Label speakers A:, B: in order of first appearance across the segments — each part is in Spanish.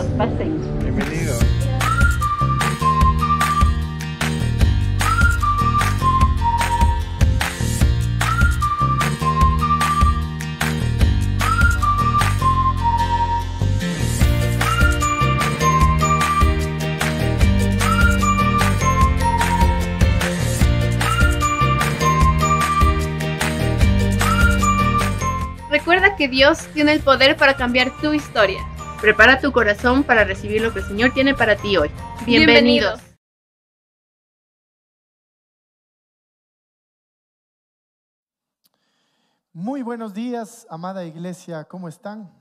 A: Bienvenidos, pasen.
B: Bienvenidos.
C: Recuerda que Dios tiene el poder para cambiar tu historia. Prepara tu corazón para recibir lo que el Señor tiene para ti hoy. Bienvenidos.
D: Muy buenos días, amada iglesia, ¿cómo están?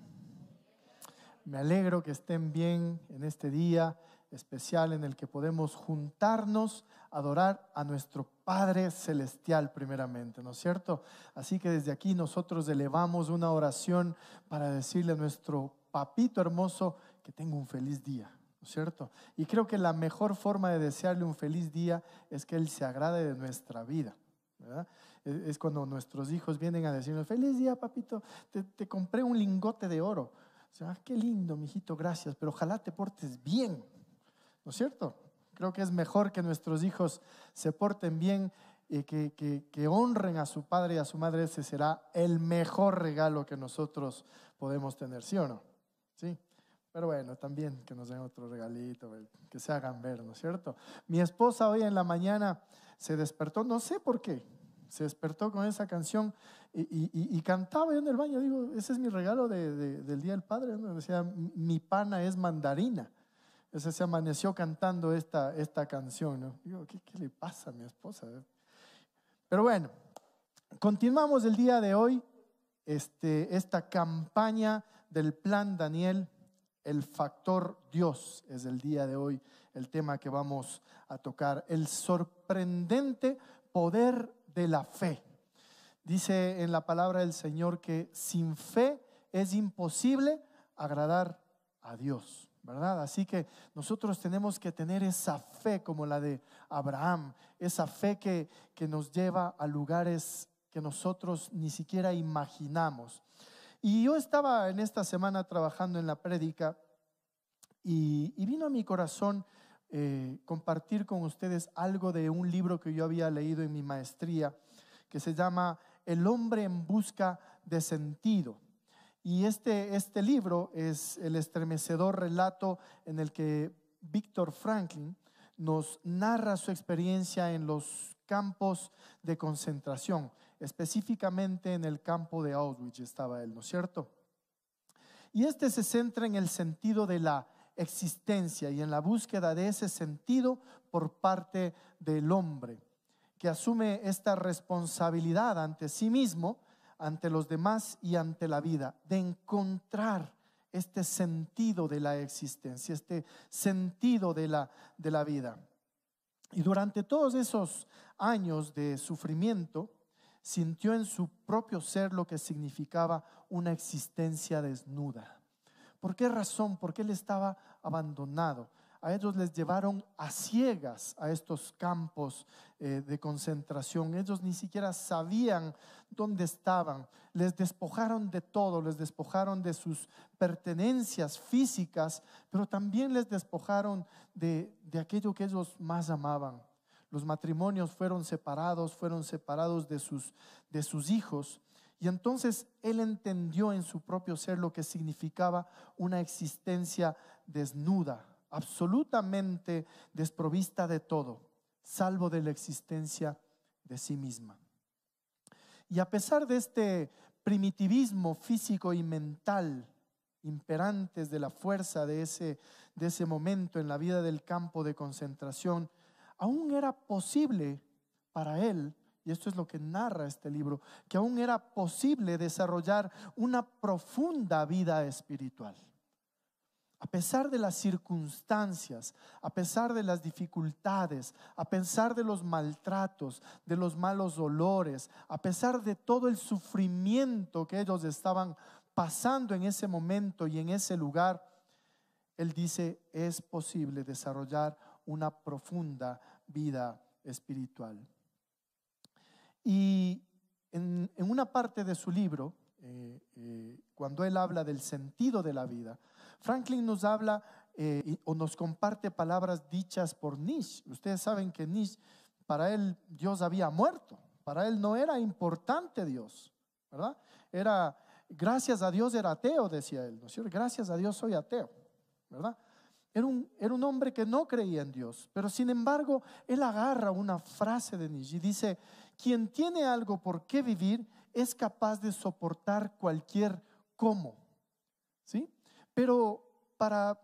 D: Me alegro que estén bien en este día especial en el que podemos juntarnos a adorar a nuestro Padre Celestial primeramente, ¿no es cierto? Así que desde aquí nosotros elevamos una oración para decirle a nuestro papito hermoso que tenga un feliz día, ¿no es cierto? Y creo que la mejor forma de desearle un feliz día es que Él se agrade de nuestra vida, ¿verdad? Es cuando nuestros hijos vienen a decirnos: feliz día, papito, te compré un lingote de oro. O sea, qué lindo, mijito, gracias, pero ojalá te portes bien, ¿no es cierto? Creo que es mejor que nuestros hijos se porten bien y que honren a su padre y a su madre. Ese será el mejor regalo que nosotros podemos tener, ¿sí o no? Sí. Pero bueno, también que nos den otro regalito, que se hagan ver, ¿no es cierto? Mi esposa hoy en la mañana se despertó, no sé por qué, se despertó con esa canción y cantaba yo en el baño. Digo, ese es mi regalo del Día del Padre, ¿no? Decía, mi pana es mandarina. Ese se amaneció cantando esta canción, ¿no? Digo, ¿qué le pasa a mi esposa? Pero bueno, continuamos el día de hoy esta campaña del Plan Daniel. El factor Dios es el día de hoy el tema que vamos a tocar. El sorprendente poder de la fe. Dice en la palabra del Señor que sin fe es imposible agradar a Dios, ¿verdad? Así que nosotros tenemos que tener esa fe como la de Abraham, esa fe que nos lleva a lugares que nosotros ni siquiera imaginamos. Y yo estaba en esta semana trabajando en la prédica y vino a mi corazón compartir con ustedes algo de un libro que yo había leído en mi maestría, que se llama El hombre en busca de sentido. Y este libro es el estremecedor relato en el que Víctor Franklin nos narra su experiencia en los campos de concentración, específicamente en el campo de Auschwitz estaba él, ¿no es cierto? Y se centra en el sentido de la existencia y en la búsqueda de ese sentido por parte del hombre, que asume esta responsabilidad ante sí mismo, ante los demás y ante la vida, de encontrar este sentido de la existencia, este sentido de la vida. Y durante todos esos años de sufrimiento, sintió en su propio ser lo que significaba una existencia desnuda. ¿Por qué razón? Porque él estaba abandonado. A ellos les llevaron a ciegas a estos campos de concentración. Ellos ni siquiera sabían dónde estaban. Les despojaron de todo, les despojaron de sus pertenencias físicas, pero también les despojaron de aquello que ellos más amaban. Los matrimonios fueron separados de sus hijos. Y entonces él entendió en su propio ser lo que significaba una existencia desnuda, absolutamente desprovista de todo, salvo de la existencia de sí misma. Y a pesar de este primitivismo físico y mental imperantes de la fuerza de ese momento en la vida del campo de concentración, aún era posible para él, y esto es lo que narra este libro, que aún era posible desarrollar una profunda vida espiritual. A pesar de las circunstancias, a pesar de las dificultades, a pesar de los maltratos, de los malos olores, a pesar de todo el sufrimiento que ellos estaban pasando en ese momento y en ese lugar, él dice, es posible desarrollar una profunda vida espiritual. Y en una parte de su libro, cuando él habla del sentido de la vida, Franklin nos habla o nos comparte palabras dichas por Nietzsche. Ustedes saben que Nietzsche, para él Dios había muerto, para él no era importante Dios, ¿verdad? Era, gracias a Dios era ateo, decía él, ¿no es cierto? Gracias a Dios soy ateo, ¿verdad? Era un hombre que no creía en Dios, pero sin embargo él agarra una frase de Nietzsche y dice: quien tiene algo por qué vivir es capaz de soportar cualquier cómo, ¿sí? Pero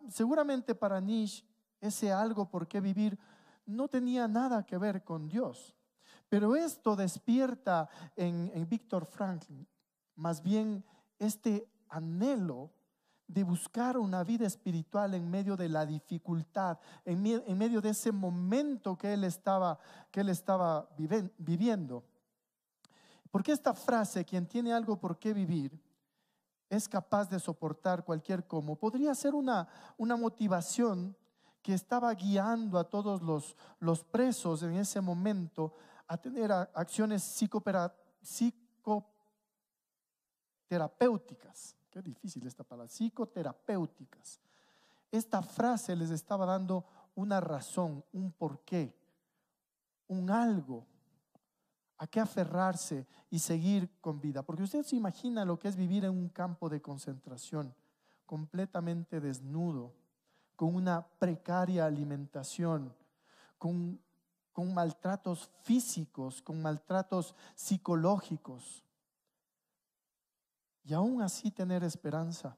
D: seguramente para Nietzsche ese algo por qué vivir no tenía nada que ver con Dios. Pero esto despierta en Viktor Frankl más bien este anhelo de buscar una vida espiritual en medio de la dificultad, en medio de ese momento que él estaba viviendo. Porque esta frase, quien tiene algo por qué vivir, es capaz de soportar cualquier cómo, podría ser una motivación que estaba guiando a todos los presos en ese momento a tener acciones psicoterapéuticas. Qué difícil esta palabra, psicoterapéuticas. Esta frase les estaba dando una razón, un porqué, un algo a qué aferrarse y seguir con vida. Porque usted se imagina lo que es vivir en un campo de concentración, completamente desnudo, con una precaria alimentación, con maltratos físicos, con maltratos psicológicos, y aún así tener esperanza.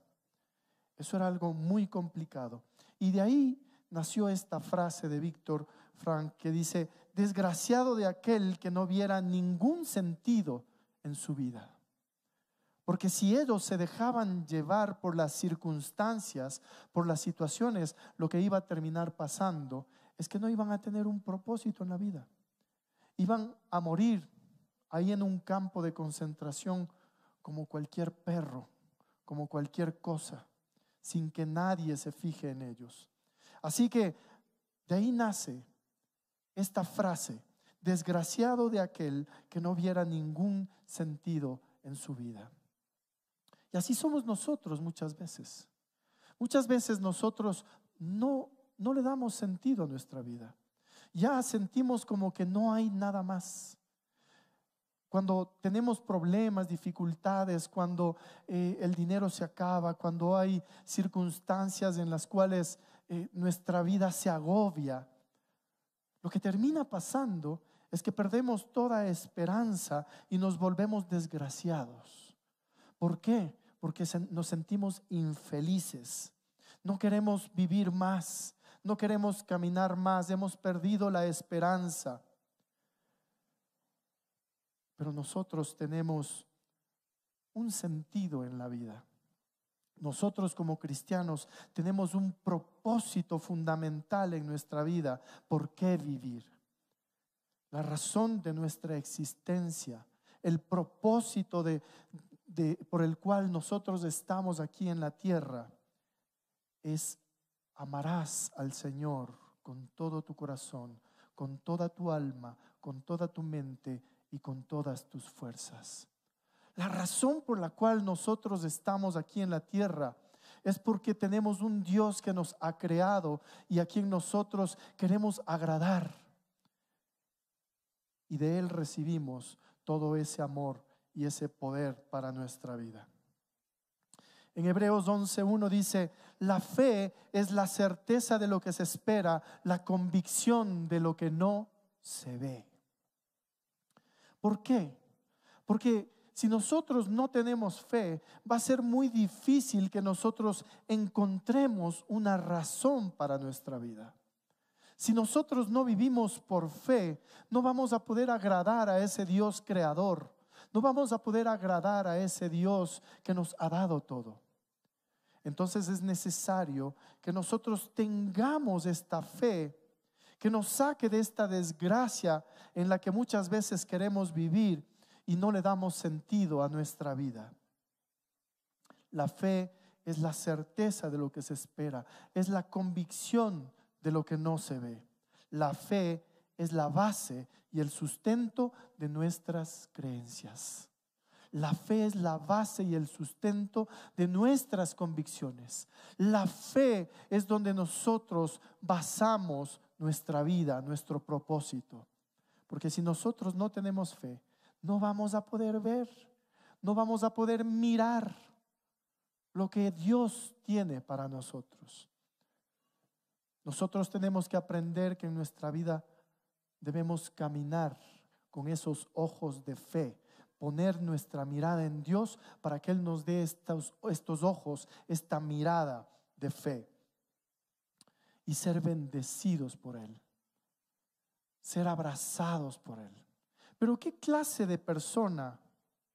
D: Eso era algo muy complicado. Y de ahí nació esta frase de Viktor Frankl que dice: desgraciado de aquel que no viera ningún sentido en su vida. Porque si ellos se dejaban llevar por las circunstancias, por las situaciones, lo que iba a terminar pasando es que no iban a tener un propósito en la vida. Iban a morir ahí en un campo de concentración como cualquier perro, como cualquier cosa, sin que nadie se fije en ellos. Así que de ahí nace esta frase: desgraciado de aquel que no viera ningún sentido en su vida. Y así somos nosotros muchas veces. Muchas veces nosotros no le damos sentido a nuestra vida. Ya sentimos como que no hay nada más. Cuando tenemos problemas, dificultades, cuando el dinero se acaba, cuando hay circunstancias en las cuales nuestra vida se agobia, lo que termina pasando es que perdemos toda esperanza y nos volvemos desgraciados. ¿Por qué? Porque nos sentimos infelices. No queremos vivir más, no queremos caminar más, hemos perdido la esperanza. Pero nosotros tenemos un sentido en la vida. Nosotros como cristianos tenemos un propósito fundamental en nuestra vida. ¿Por qué vivir? La razón de nuestra existencia, el propósito por el cual nosotros estamos aquí en la tierra es: amarás al Señor con todo tu corazón, con toda tu alma, con toda tu mente y con todas tus fuerzas. La razón por la cual nosotros estamos aquí en la tierra es porque tenemos un Dios que nos ha creado y a quien nosotros queremos agradar, y de Él recibimos todo ese amor y ese poder para nuestra vida. En Hebreos 11:1 dice: la fe es la certeza de lo que se espera, la convicción de lo que no se ve. ¿Por qué? Porque si nosotros no tenemos fe, va a ser muy difícil que nosotros encontremos una razón para nuestra vida. Si nosotros no vivimos por fe, no vamos a poder agradar a ese Dios creador. No vamos a poder agradar a ese Dios que nos ha dado todo. Entonces es necesario que nosotros tengamos esta fe que nos saque de esta desgracia en la que muchas veces queremos vivir y no le damos sentido a nuestra vida. La fe es la certeza de lo que se espera, es la convicción de lo que no se ve. La fe es la base y el sustento de nuestras creencias. La fe es la base y el sustento de nuestras convicciones. La fe es donde nosotros basamos nuestra vida, nuestro propósito. Porque si nosotros no tenemos fe, no vamos a poder ver, no vamos a poder mirar lo que Dios tiene para nosotros. Nosotros tenemos que aprender que en nuestra vida debemos caminar con esos ojos de fe, poner nuestra mirada en Dios para que Él nos dé estos ojos, esta mirada de fe, y ser bendecidos por Él, ser abrazados por Él. Pero ¿qué clase de persona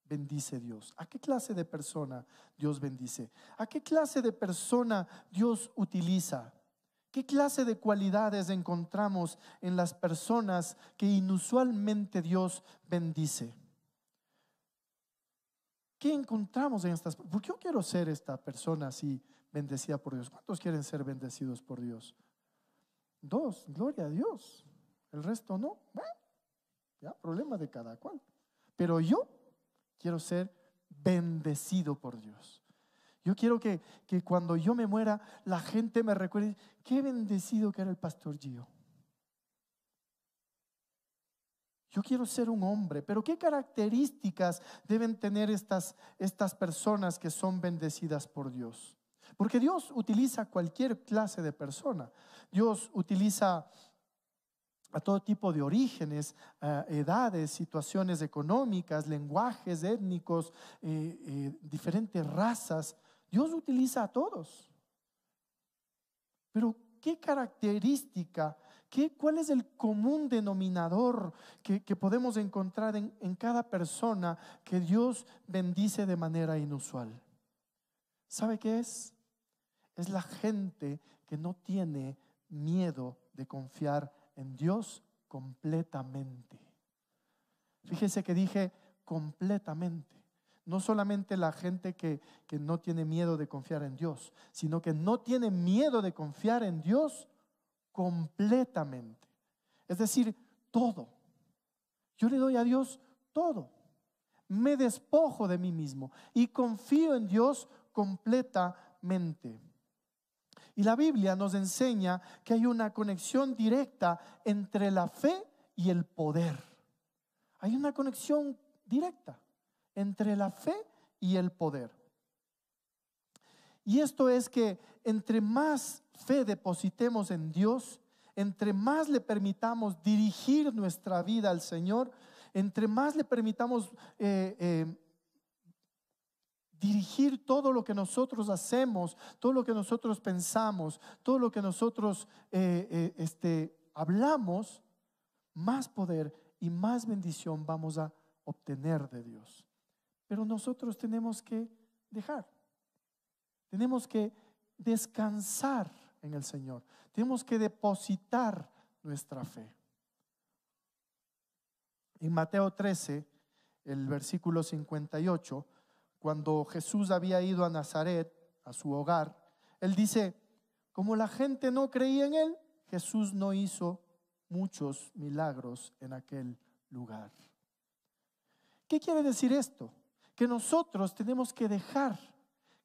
D: bendice Dios? ¿A qué clase de persona Dios bendice? ¿A qué clase de persona Dios utiliza? ¿Qué clase de cualidades encontramos en las personas que inusualmente Dios bendice? ¿Qué encontramos en estas? Porque yo quiero ser esta persona así bendecida por Dios. ¿Cuántos quieren ser bendecidos por Dios? 2, gloria a Dios. El resto no. Bueno, ya, problema de cada cual. Pero yo quiero ser bendecido por Dios. Yo quiero que cuando yo me muera, la gente me recuerde, qué bendecido que era el pastor Gio. Yo quiero ser un hombre, pero ¿qué características deben tener estas personas que son bendecidas por Dios? Porque Dios utiliza cualquier clase de persona. Dios utiliza a todo tipo de orígenes, edades, situaciones económicas, lenguajes étnicos, diferentes razas. Dios utiliza a todos. Pero ¿qué característica, cuál es el común denominador que podemos encontrar en cada persona que Dios bendice de manera inusual? ¿Sabe qué es? Es la gente que no tiene miedo de confiar en Dios completamente. Fíjese que dije completamente. No solamente la gente que no tiene miedo de confiar en Dios, sino que no tiene miedo de confiar en Dios completamente. Es decir, todo. Yo le doy a Dios todo. Me despojo de mí mismo y confío en Dios completamente. Y la Biblia nos enseña que hay una conexión directa entre la fe y el poder. Hay una conexión directa entre la fe y el poder. Y esto es que entre más fe depositemos en Dios, entre más le permitamos dirigir nuestra vida al Señor, entre más le permitamos dirigir todo lo que nosotros hacemos, todo lo que nosotros pensamos, todo lo que nosotros hablamos, más poder y más bendición vamos a obtener de Dios. Pero nosotros tenemos que tenemos que descansar en el Señor, tenemos que depositar nuestra fe. En Mateo 13, el versículo 58, cuando Jesús había ido a Nazaret, a su hogar, Él dice, como la gente no creía en Él, Jesús no hizo muchos milagros en aquel lugar. ¿Qué quiere decir esto? Que nosotros tenemos que dejar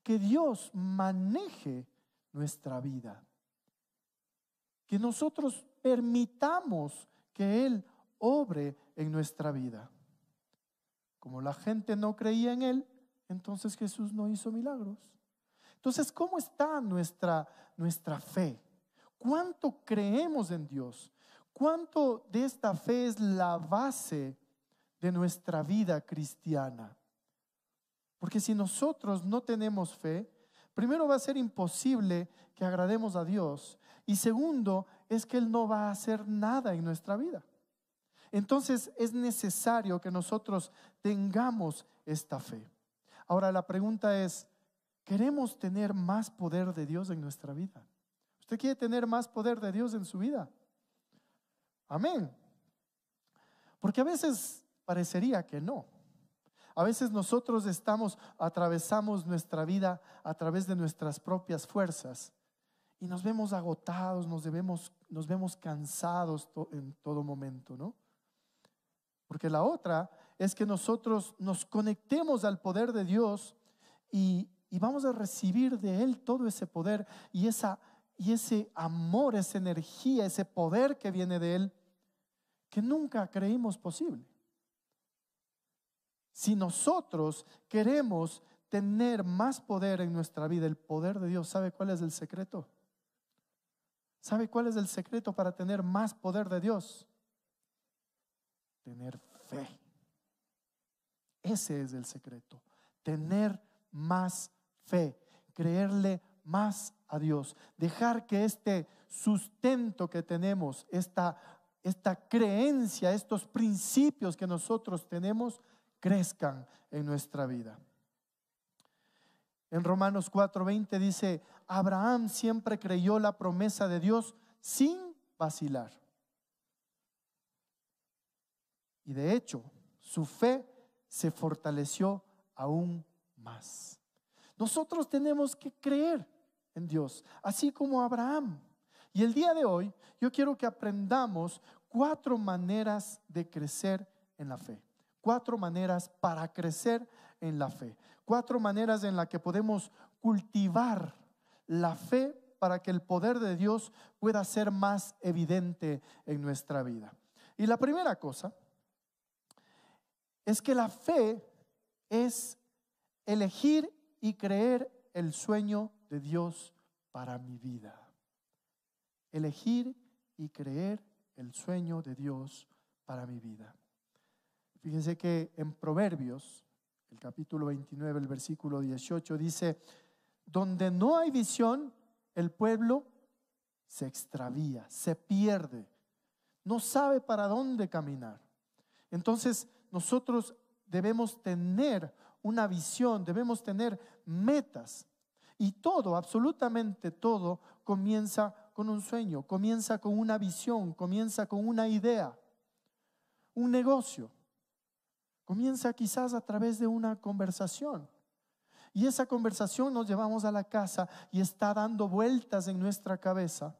D: que Dios maneje nuestra vida, que nosotros permitamos que Él obre en nuestra vida. Como la gente no creía en Él, entonces Jesús no hizo milagros. Entonces, ¿cómo está nuestra fe? ¿Cuánto creemos en Dios? ¿Cuánto de esta fe es la base de nuestra vida cristiana? Porque si nosotros no tenemos fe, primero va a ser imposible que agrademos a Dios, y segundo es que Él no va a hacer nada en nuestra vida. Entonces es necesario que nosotros tengamos esta fe. Ahora la pregunta es, ¿queremos tener más poder de Dios en nuestra vida? ¿Usted quiere tener más poder de Dios en su vida? Amén. Porque a veces parecería que no. A veces nosotros atravesamos nuestra vida a través de nuestras propias fuerzas y nos vemos agotados, nos vemos cansados en todo momento, ¿no? Porque la otra es que nosotros nos conectemos al poder de Dios y vamos a recibir de Él todo ese poder y ese amor, esa energía, ese poder que viene de Él, que nunca creímos posible. Si nosotros queremos tener más poder en nuestra vida, el poder de Dios, ¿sabe cuál es el secreto? ¿Sabe cuál es el secreto para tener más poder de Dios? Tener fe. Ese es el secreto. Tener más fe, creerle más a Dios, dejar que este sustento que tenemos, esta creencia, estos principios que nosotros tenemos, crezcan en nuestra vida. En Romanos 4:20 dice: Abraham siempre creyó la promesa de Dios sin vacilar. Y de hecho, su fe se fortaleció aún más. Nosotros tenemos que creer en Dios, así como Abraham. Y el día de hoy yo quiero que aprendamos 4 maneras de crecer en la fe. 4 maneras para crecer en la fe. 4 maneras en las que podemos cultivar la fe para que el poder de Dios pueda ser más evidente en nuestra vida. Y la primera cosa es que la fe es elegir y creer el sueño de Dios para mi vida. Elegir y creer el sueño de Dios para mi vida. Fíjense que en Proverbios, el capítulo 29, el versículo 18 dice: donde no hay visión, el pueblo se extravía, se pierde, no sabe para dónde caminar. Entonces nosotros debemos tener una visión, debemos tener metas. Y todo, absolutamente todo, comienza con un sueño, comienza con una visión, comienza con una idea, un negocio. Comienza quizás a través de una conversación. Y esa conversación nos llevamos a la casa y está dando vueltas en nuestra cabeza.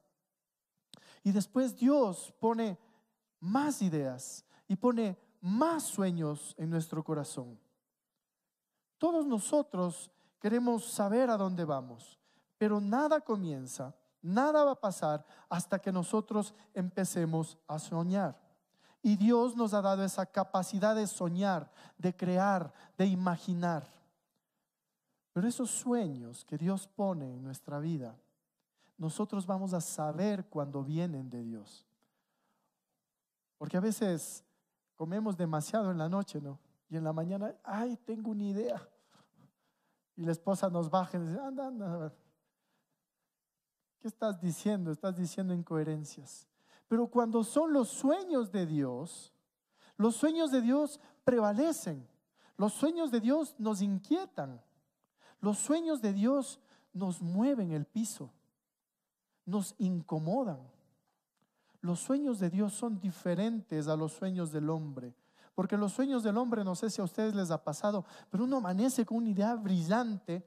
D: Y después Dios pone más ideas y pone más sueños en nuestro corazón. Todos nosotros queremos saber a dónde vamos, pero nada comienza, nada va a pasar hasta que nosotros empecemos a soñar. Y Dios nos ha dado esa capacidad de soñar, de crear, de imaginar. Pero esos sueños que Dios pone en nuestra vida, nosotros vamos a saber cuando vienen de Dios. Porque a veces comemos demasiado en la noche, ¿no? Y en la mañana, ay, tengo una idea. Y la esposa nos baja y dice: anda, a ver. ¿Qué estás diciendo? Estás diciendo incoherencias. Pero cuando son los sueños de Dios prevalecen. Los sueños de Dios nos inquietan. Los sueños de Dios nos mueven el piso, nos incomodan. Los sueños de Dios son diferentes a los sueños del hombre. Porque los sueños del hombre, no sé si a ustedes les ha pasado, pero uno amanece con una idea brillante,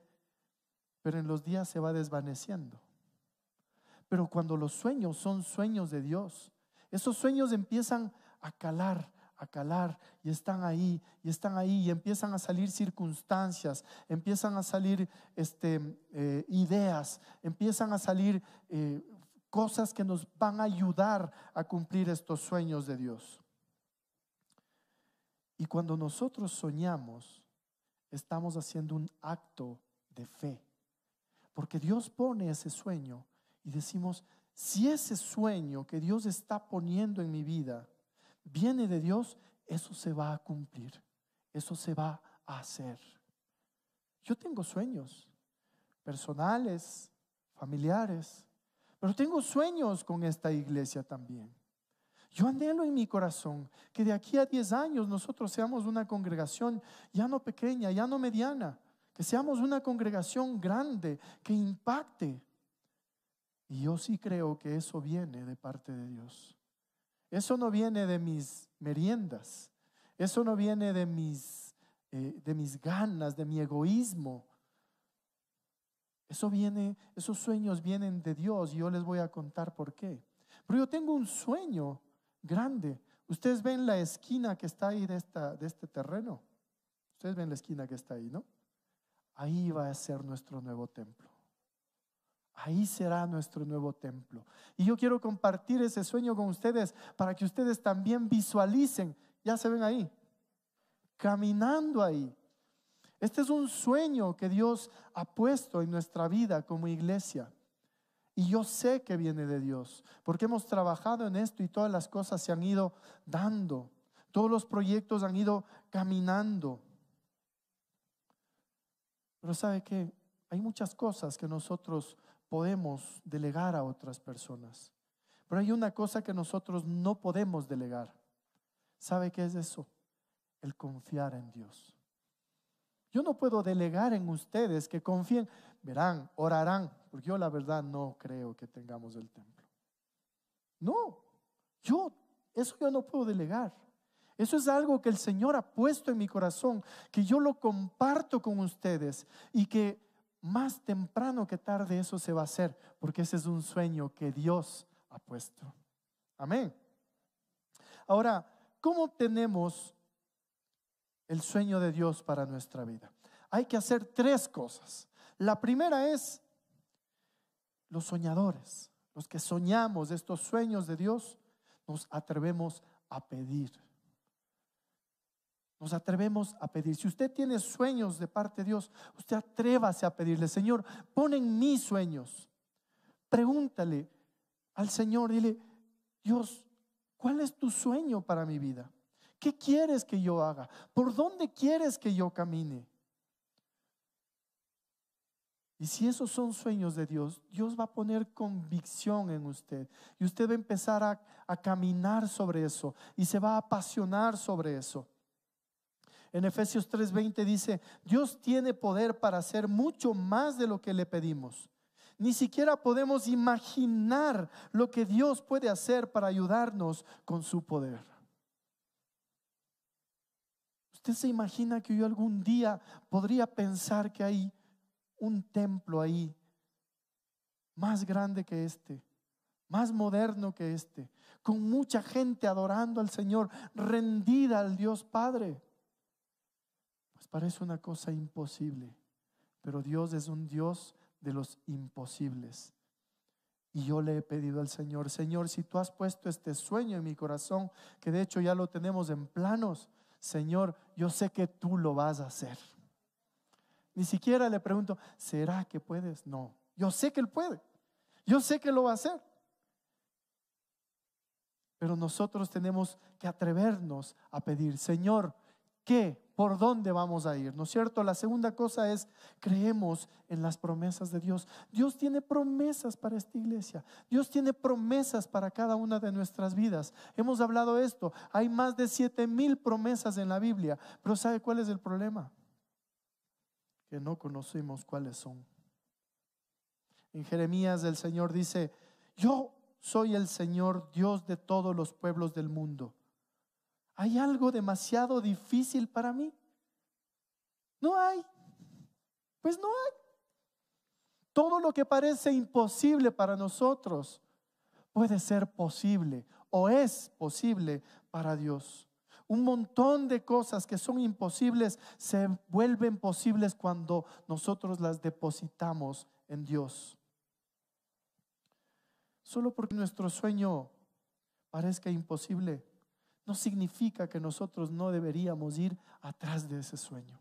D: pero en los días se va desvaneciendo. Pero cuando los sueños son sueños de Dios, esos sueños empiezan a calar y están ahí y empiezan a salir circunstancias, empiezan a salir ideas, empiezan a salir cosas que nos van a ayudar a cumplir estos sueños de Dios. Y cuando nosotros soñamos, estamos haciendo un acto de fe, porque Dios pone ese sueño y decimos: si ese sueño que Dios está poniendo en mi vida viene de Dios, eso se va a cumplir, eso se va a hacer. Yo tengo sueños personales, familiares, pero tengo sueños con esta iglesia también. Yo anhelo en mi corazón que de aquí a 10 años nosotros seamos una congregación ya no pequeña, ya no mediana, que seamos una congregación grande, que impacte. Y yo sí creo que eso viene de parte de Dios. Eso no viene de mis meriendas, eso no viene de mis ganas, de mi egoísmo. Esos sueños vienen de Dios y yo les voy a contar por qué. Pero yo tengo un sueño grande, Ustedes ven la esquina que está ahí de este terreno. Ustedes ven la esquina que está ahí, ¿no? Ahí va a ser nuestro nuevo templo. Ahí será nuestro nuevo templo. Y yo quiero compartir ese sueño con ustedes para que ustedes también visualicen. Ya se ven ahí, caminando ahí. Este es un sueño que Dios ha puesto en nuestra vida como iglesia. Y yo sé que viene de Dios, porque hemos trabajado en esto y todas las cosas se han ido dando. Todos los proyectos han ido caminando. Pero ¿sabe qué? Hay muchas cosas que nosotros podemos delegar a otras personas. Pero hay una cosa que nosotros no podemos delegar. ¿Sabe qué es eso? El confiar en Dios. Yo no puedo delegar en ustedes que confíen, verán, orarán, porque yo la verdad no creo que tengamos el templo. No, eso yo no puedo delegar. Eso es algo que el Señor ha puesto en mi corazón, que yo lo comparto con ustedes y que más temprano que tarde eso se va a hacer, porque ese es un sueño que Dios ha puesto. Amén. Ahora, ¿cómo tenemos el sueño de Dios para nuestra vida? Hay que hacer 3 cosas. La primera es los soñadores, los que soñamos estos sueños de Dios, nos atrevemos a pedir. Nos atrevemos a pedir. Si usted tiene sueños de parte de Dios, usted atrévase a pedirle: Señor, pon en mis sueños. Pregúntale al Señor, dile: Dios, ¿cuál es tu sueño para mi vida? ¿Qué quieres que yo haga? ¿Por dónde quieres que yo camine? Y si esos son sueños de Dios, Dios va a poner convicción en usted. Y usted va a empezar a caminar sobre eso. Y se va a apasionar sobre eso. En Efesios 3:20 dice: Dios tiene poder para hacer mucho más de lo que le pedimos. Ni siquiera podemos imaginar lo que Dios puede hacer para ayudarnos con su poder. ¿Usted se imagina que yo algún día podría pensar que hay un templo ahí más grande que este, más moderno que este, con mucha gente adorando al Señor, rendida al Dios Padre? Pues parece una cosa imposible, pero Dios es un Dios de los imposibles. Y yo le he pedido al Señor: Señor, si tú has puesto este sueño en mi corazón, que de hecho ya lo tenemos en planos, Señor, yo sé que tú lo vas a hacer. Ni siquiera le pregunto: ¿será que puedes? No, yo sé que Él puede, yo sé que lo va a hacer. Pero nosotros tenemos que atrevernos a pedir: Señor, ¿qué? ¿Por dónde vamos a ir? ¿No es cierto? La segunda cosa es: creemos en las promesas de Dios. Dios tiene promesas para esta iglesia. Dios tiene promesas para cada una de nuestras vidas. Hemos hablado de esto. Hay más de 7,000 promesas en la Biblia. Pero ¿sabe cuál es el problema? Que no conocemos cuáles son. En Jeremías el Señor dice: yo soy el Señor, Dios de todos los pueblos del mundo. ¿Hay algo demasiado difícil para mí? No hay. Pues no hay. Todo lo que parece imposible para nosotros puede ser posible o es posible para Dios. Un montón de cosas que son imposibles se vuelven posibles cuando nosotros las depositamos en Dios. Solo porque nuestro sueño parezca imposible, no significa que nosotros no deberíamos ir atrás de ese sueño.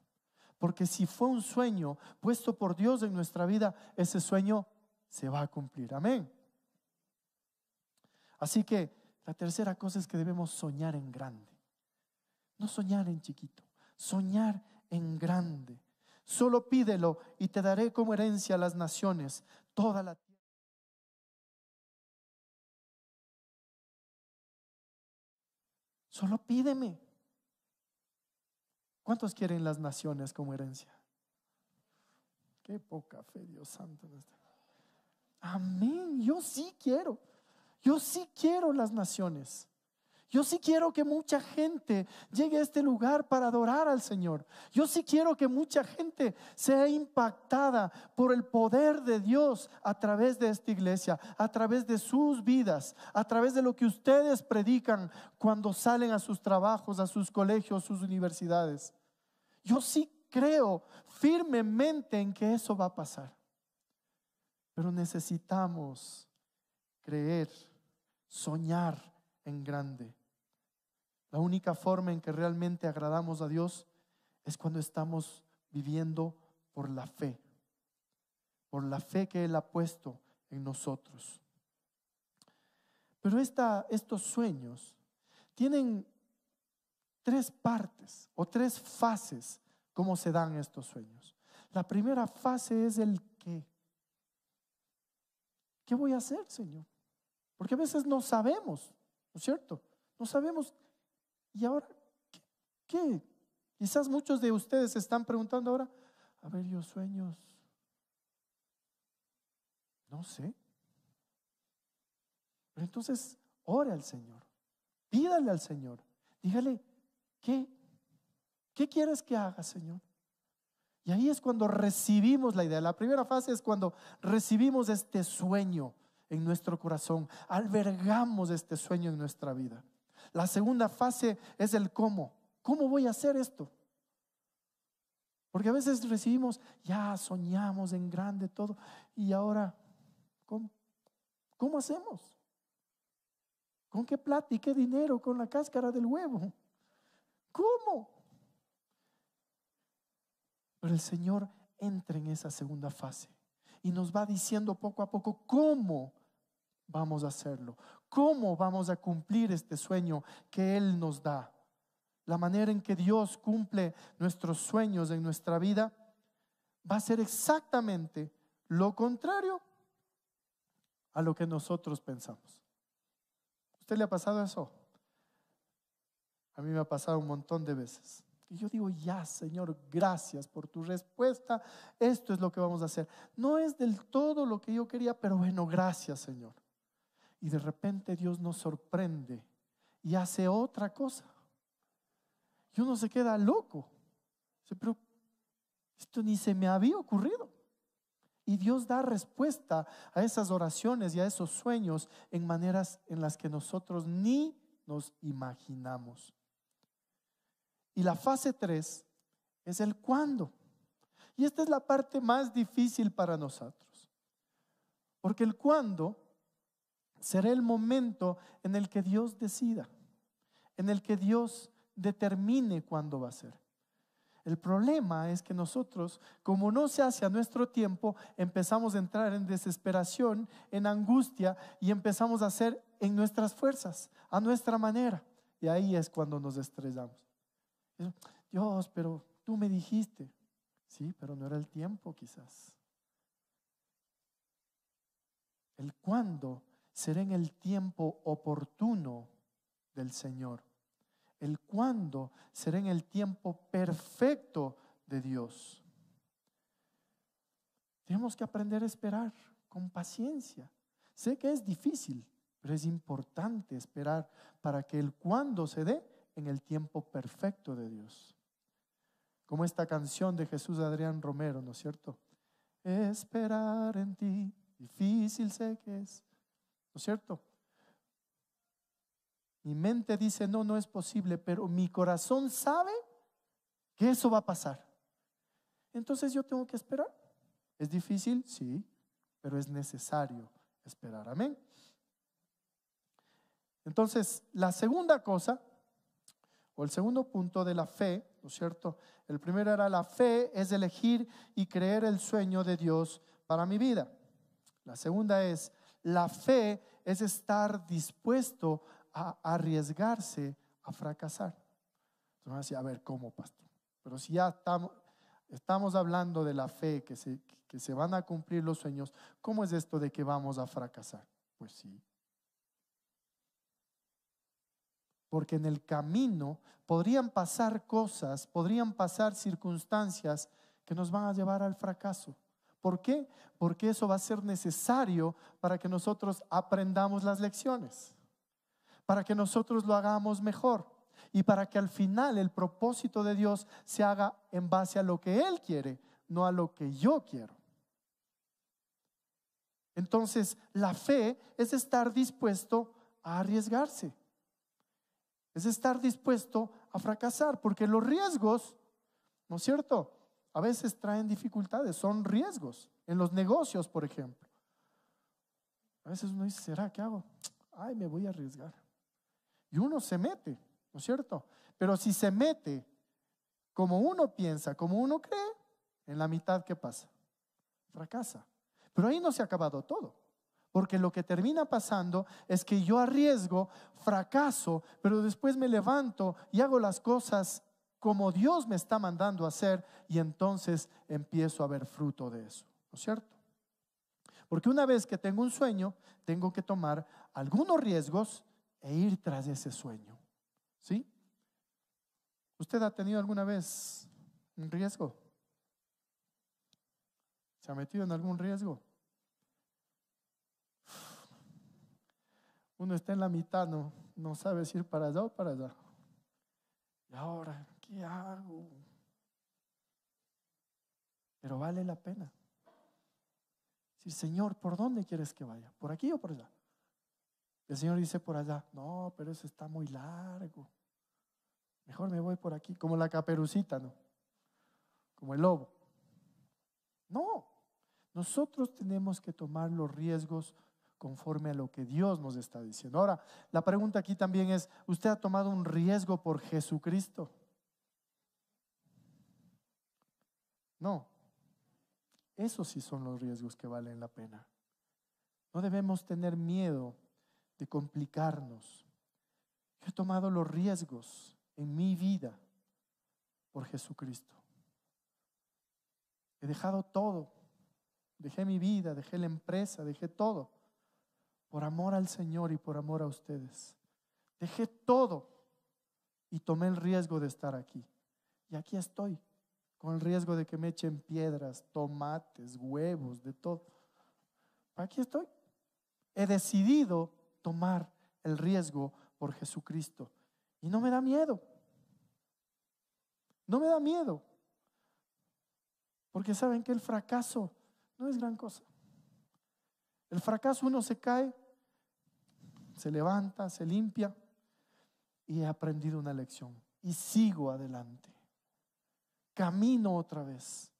D: Porque si fue un sueño puesto por Dios en nuestra vida, ese sueño se va a cumplir. Amén. Así que la tercera cosa es que debemos soñar en grande. No soñar en chiquito, soñar en grande. Solo pídelo y te daré como herencia a las naciones, toda la tierra. Solo pídeme. ¿Cuántos quieren las naciones como herencia? Qué poca fe, Dios santo. Amén. Yo sí quiero las naciones. Yo sí quiero que mucha gente llegue a este lugar para adorar al Señor. Yo sí quiero que mucha gente sea impactada por el poder de Dios a través de esta iglesia, a través de sus vidas, a través de lo que ustedes predican cuando salen a sus trabajos, a sus colegios, sus universidades. Yo sí creo firmemente en que eso va a pasar. Pero necesitamos creer, soñar en grande. La única forma en que realmente agradamos a Dios es cuando estamos viviendo por la fe que Él ha puesto en nosotros. Pero estos sueños tienen tres partes o tres fases como se dan estos sueños. La primera fase es el qué. ¿Qué voy a hacer, Señor? Porque a veces no sabemos, ¿no es cierto? No sabemos. ¿Y ahora qué? Quizás muchos de ustedes se están preguntando ahora, a ver, yo sueños, no sé. Pero entonces, ore al Señor, pídale al Señor, dígale, ¿qué quieres que haga, Señor? Y ahí es cuando recibimos la idea. La primera fase es cuando recibimos este sueño en nuestro corazón, albergamos este sueño en nuestra vida. La segunda fase es el cómo. ¿Cómo voy a hacer esto? Porque a veces recibimos, ya soñamos en grande todo, y ahora, ¿cómo hacemos? ¿Con qué plata y qué dinero? ¿Con la cáscara del huevo? ¿Cómo? Pero el Señor entra en esa segunda fase y nos va diciendo poco a poco cómo vamos a hacerlo, cómo vamos a cumplir este sueño que Él nos da. La manera en que Dios cumple nuestros sueños en nuestra vida va a ser exactamente lo contrario a lo que nosotros pensamos. ¿Usted le ha pasado eso? A mí me ha pasado un montón de veces. Y yo digo, ya, Señor, gracias por tu respuesta. Esto es lo que vamos a hacer. No es del todo lo que yo quería, pero bueno, gracias, Señor. Y de repente Dios nos sorprende y hace otra cosa. Y uno se queda loco. Pero esto ni se me había ocurrido. Y Dios da respuesta a esas oraciones y a esos sueños en maneras en las que nosotros ni nos imaginamos. Y la fase 3 es el cuándo. Y esta es la parte más difícil para nosotros. Porque el cuándo será el momento en el que Dios decida, en el que Dios determine cuándo va a ser. El problema es que nosotros, como no se hace a nuestro tiempo, empezamos a entrar en desesperación, en angustia, y empezamos a hacer en nuestras fuerzas, a nuestra manera. Y ahí es cuando nos estresamos. Dios, pero tú me dijiste. Sí, pero no era el tiempo quizás. El cuándo será en el tiempo oportuno del Señor. El cuándo será en el tiempo perfecto de Dios. Tenemos que aprender a esperar con paciencia. Sé que es difícil, pero es importante esperar para que el cuándo se dé en el tiempo perfecto de Dios. Como esta canción de Jesús Adrián Romero, ¿no es cierto? Esperar en ti, difícil sé que es, ¿no es cierto? Mi mente dice, no es posible, pero mi corazón sabe que eso va a pasar. Entonces yo tengo que esperar. ¿Es difícil? Sí, pero es necesario esperar. Amén. Entonces, la segunda cosa, o el segundo punto de la fe, ¿no es cierto? El primero era la fe, es elegir y creer el sueño de Dios para mi vida. La segunda es, la fe es estar dispuesto a arriesgarse a fracasar. Entonces van a decir, a ver, ¿cómo, pastor? Pero si ya estamos hablando de la fe, que se van a cumplir los sueños, ¿cómo es esto de que vamos a fracasar? Pues sí. Porque en el camino podrían pasar cosas, podrían pasar circunstancias que nos van a llevar al fracaso. ¿Por qué? Porque eso va a ser necesario para que nosotros aprendamos las lecciones. para que nosotros lo hagamos mejor y para que al final el propósito de Dios se haga en base a lo que Él quiere, no a lo que yo quiero. Entonces, la fe es estar dispuesto a arriesgarse, es estar dispuesto a fracasar, porque los riesgos, ¿no es cierto?, a veces traen dificultades, son riesgos en los negocios, por ejemplo. A veces uno dice, ¿será que hago? Ay, me voy a arriesgar. Y uno se mete, ¿no es cierto? Pero si se mete como uno piensa, como uno cree, en la mitad, ¿qué pasa? Fracasa. Pero ahí no se ha acabado todo, porque lo que termina pasando es que yo arriesgo, fracaso, pero después me levanto y hago las cosas como Dios me está mandando a hacer, y entonces empiezo a ver fruto de eso, ¿no es cierto? Porque una vez que tengo un sueño, tengo que tomar algunos riesgos e ir tras ese sueño, ¿sí? ¿Usted ha tenido alguna vez un riesgo? ¿Se ha metido en algún riesgo? Uno está en la mitad, no sabe si ir para allá o para allá. ¿Y ahora qué hago? Pero vale la pena. Decir, Señor, ¿por dónde quieres que vaya? ¿Por aquí o por allá? El Señor dice por allá. No, pero eso está muy largo. Mejor me voy por aquí, como la caperucita, ¿no? Como el lobo. No, nosotros tenemos que tomar los riesgos conforme a lo que Dios nos está diciendo. Ahora, la pregunta aquí también es, ¿usted ha tomado un riesgo por Jesucristo? No, esos sí son los riesgos que valen la pena. No debemos tener miedo de complicarnos. Yo he tomado los riesgos en mi vida por Jesucristo. He dejado todo, dejé mi vida, dejé la empresa, dejé todo por amor al Señor y por amor a ustedes. Dejé todo y tomé el riesgo de estar aquí. Y aquí estoy, con el riesgo de que me echen piedras, tomates, huevos, de todo. Aquí estoy. He decidido tomar el riesgo por Jesucristo. Y no me da miedo. No me da miedo. Porque saben que el fracaso no es gran cosa. El fracaso, uno se cae, se levanta, se limpia, y he aprendido una lección y sigo adelante. Camino otra vez.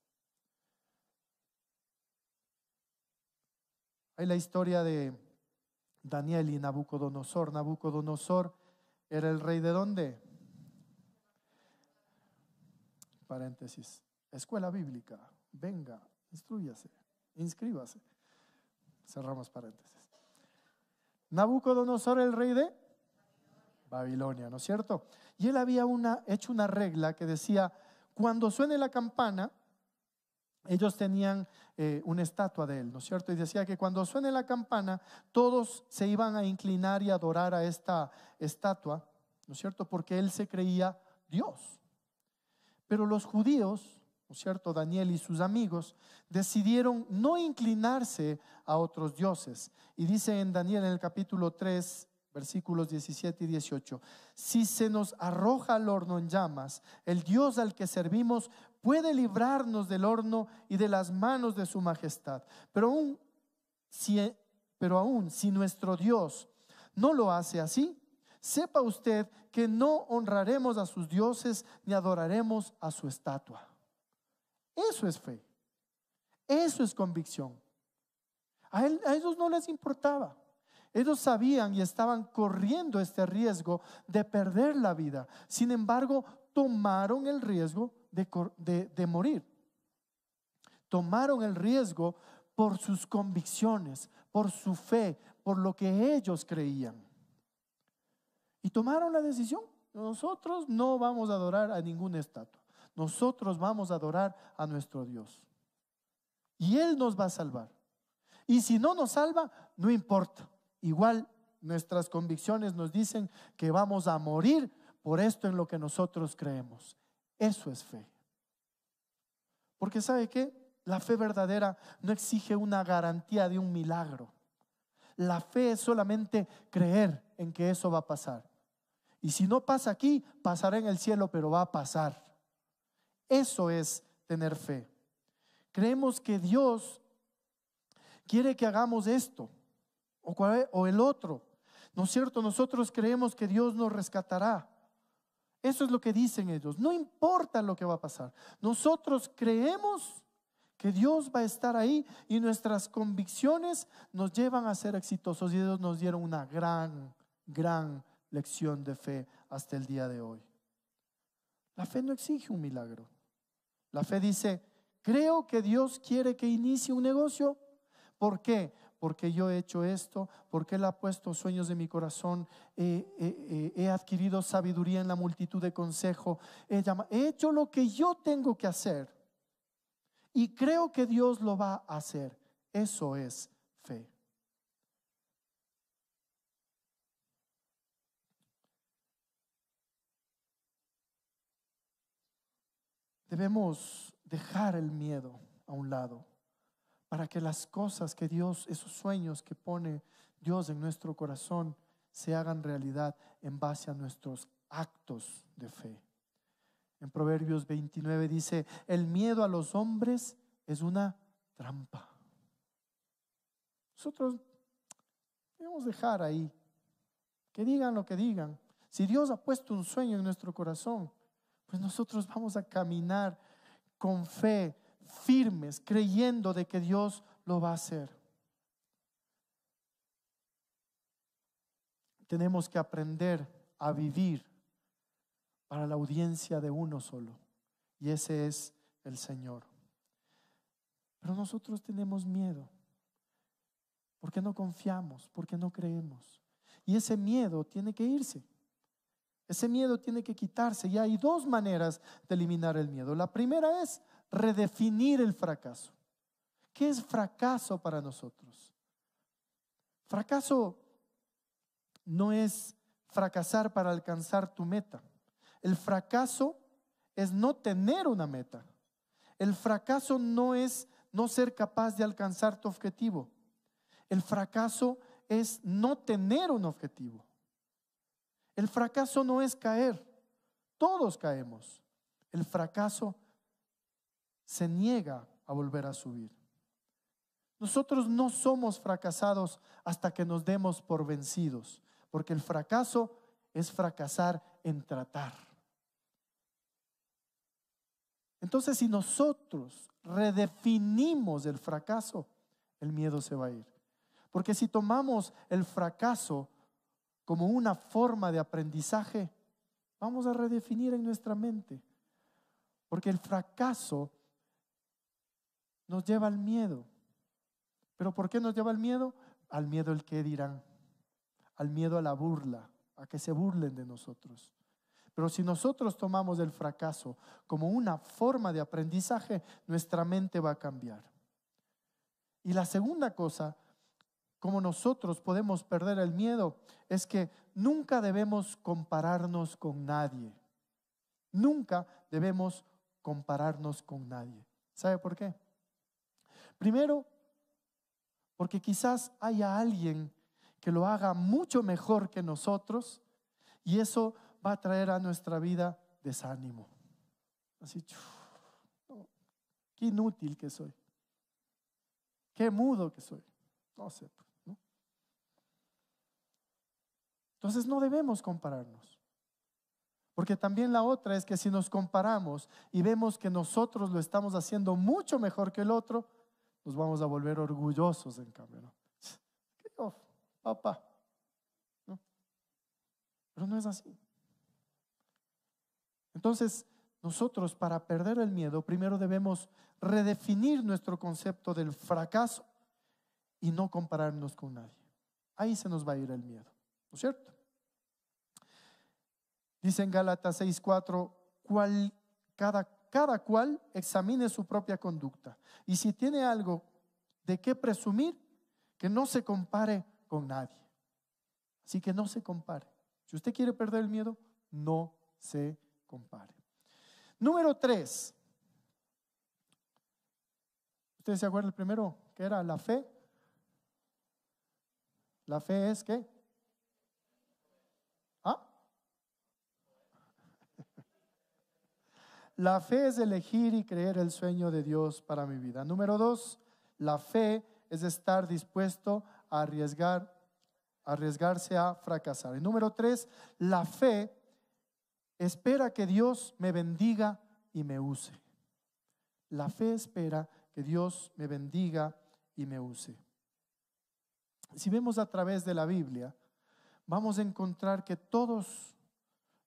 D: Hay la historia de Daniel y Nabucodonosor. Nabucodonosor era el rey ¿de dónde? Paréntesis. Escuela bíblica. Venga, instrúyase, inscríbase. Cerramos paréntesis. Nabucodonosor, el rey de Babilonia, ¿no es cierto? Y él había hecho una regla que decía, cuando suene la campana, ellos tenían una estatua de él, ¿no es cierto? Y decía que cuando suene la campana, todos se iban a inclinar y adorar a esta estatua, ¿no es cierto? Porque él se creía Dios. Pero los judíos, ¿no es cierto?, Daniel y sus amigos decidieron no inclinarse a otros dioses. Y dice en Daniel, en el capítulo 3, versículos 17 y 18, si se nos arroja al horno en llamas, el Dios al que servimos puede librarnos del horno y de las manos de su majestad. Pero aún si nuestro Dios no lo hace así, sepa usted que no honraremos a sus dioses ni adoraremos a su estatua. Eso es fe. Eso es convicción. A ellos no les importaba. Ellos sabían y estaban corriendo este riesgo de perder la vida. Sin embargo, tomaron el riesgo de morir. Tomaron el riesgo por sus convicciones, por su fe, por lo que ellos creían. Y tomaron la decisión. Nosotros no vamos a adorar a ninguna estatua. Nosotros vamos a adorar a nuestro Dios. Y Él nos va a salvar. Y si no nos salva, no importa. Igual nuestras convicciones nos dicen que vamos a morir por esto en lo que nosotros creemos. Eso es fe. Porque ¿sabe qué? La fe verdadera no exige una garantía de un milagro. La fe es solamente creer en que eso va a pasar. Y si no pasa aquí, pasará en el cielo, pero va a pasar. Eso es tener fe. Creemos que Dios quiere que hagamos esto o el otro. ¿No es cierto? Nosotros creemos que Dios nos rescatará. Eso es lo que dicen ellos. No importa lo que va a pasar. Nosotros creemos que Dios va a estar ahí y nuestras convicciones nos llevan a ser exitosos. Y ellos nos dieron una gran lección de fe hasta el día de hoy. La fe no exige un milagro. La fe dice: creo que Dios quiere que inicie un negocio. ¿Por qué? Porque yo he hecho esto, porque Él ha puesto sueños en mi corazón, he adquirido sabiduría en la multitud de consejos, he hecho lo que yo tengo que hacer y creo que Dios lo va a hacer. Eso es fe. Debemos dejar el miedo a un lado para que las cosas que Dios, esos sueños que pone Dios en nuestro corazón, se hagan realidad en base a nuestros actos de fe. En Proverbios 29 dice: el miedo a los hombres es una trampa. Nosotros debemos dejar ahí, que digan lo que digan. Si Dios ha puesto un sueño en nuestro corazón, pues nosotros vamos a caminar con fe, firmes, creyendo de que Dios lo va a hacer. Tenemos que aprender a vivir para la audiencia de uno solo, y ese es el Señor. Pero nosotros tenemos miedo porque no confiamos, porque no creemos, y ese miedo tiene que irse. Ese miedo tiene que quitarse. Y hay dos maneras de eliminar el miedo. La primera es redefinir el fracaso. ¿Qué es fracaso para nosotros? Fracaso no es fracasar para alcanzar tu meta. El fracaso es no tener una meta. El fracaso no es no ser capaz de alcanzar tu objetivo. El fracaso es no tener un objetivo. El fracaso no es caer. Todos caemos. El fracaso se niega a volver a subir. Nosotros no somos fracasados hasta que nos demos por vencidos, porque el fracaso es fracasar en tratar. Entonces, si nosotros redefinimos el fracaso, el miedo se va a ir. Porque si tomamos el fracaso como una forma de aprendizaje, vamos a redefinir en nuestra mente. Porque el fracaso nos lleva al miedo. ¿Pero por qué nos lleva al miedo? Al miedo al qué dirán, al miedo a la burla, a que se burlen de nosotros. Pero si nosotros tomamos el fracaso como una forma de aprendizaje, nuestra mente va a cambiar. Y la segunda cosa, como nosotros podemos perder el miedo, es que nunca debemos compararnos con nadie. Nunca debemos compararnos con nadie. ¿Sabe por qué? Primero, porque quizás haya alguien que lo haga mucho mejor que nosotros y eso va a traer a nuestra vida desánimo. Así, no, qué inútil que soy, qué mudo que soy. No sé, ¿no? Entonces no debemos compararnos. Porque también la otra es que si nos comparamos y vemos que nosotros lo estamos haciendo mucho mejor que el otro, nos vamos a volver orgullosos en cambio, ¿no? Oh, papá, ¿no? Pero no es así. Entonces, nosotros para perder el miedo, primero debemos redefinir nuestro concepto del fracaso y no compararnos con nadie. Ahí se nos va a ir el miedo, ¿no es cierto? Dice en Gálatas 6:4, cada cual examine su propia conducta. Y si tiene algo de qué presumir, que no se compare con nadie. Así que no se compare. Si usted quiere perder el miedo, no se compare. Número 3. ¿Usted se acuerda el primero? ¿Qué era? La fe. La fe es ¿qué? ¿Ah? La fe es elegir y creer el sueño de Dios para mi vida. Número 2, la fe es estar dispuesto a arriesgarse a fracasar. Y número 3, la fe espera que Dios me bendiga y me use. La fe espera que Dios me bendiga y me use. Si vemos a través de la Biblia, vamos a encontrar que todos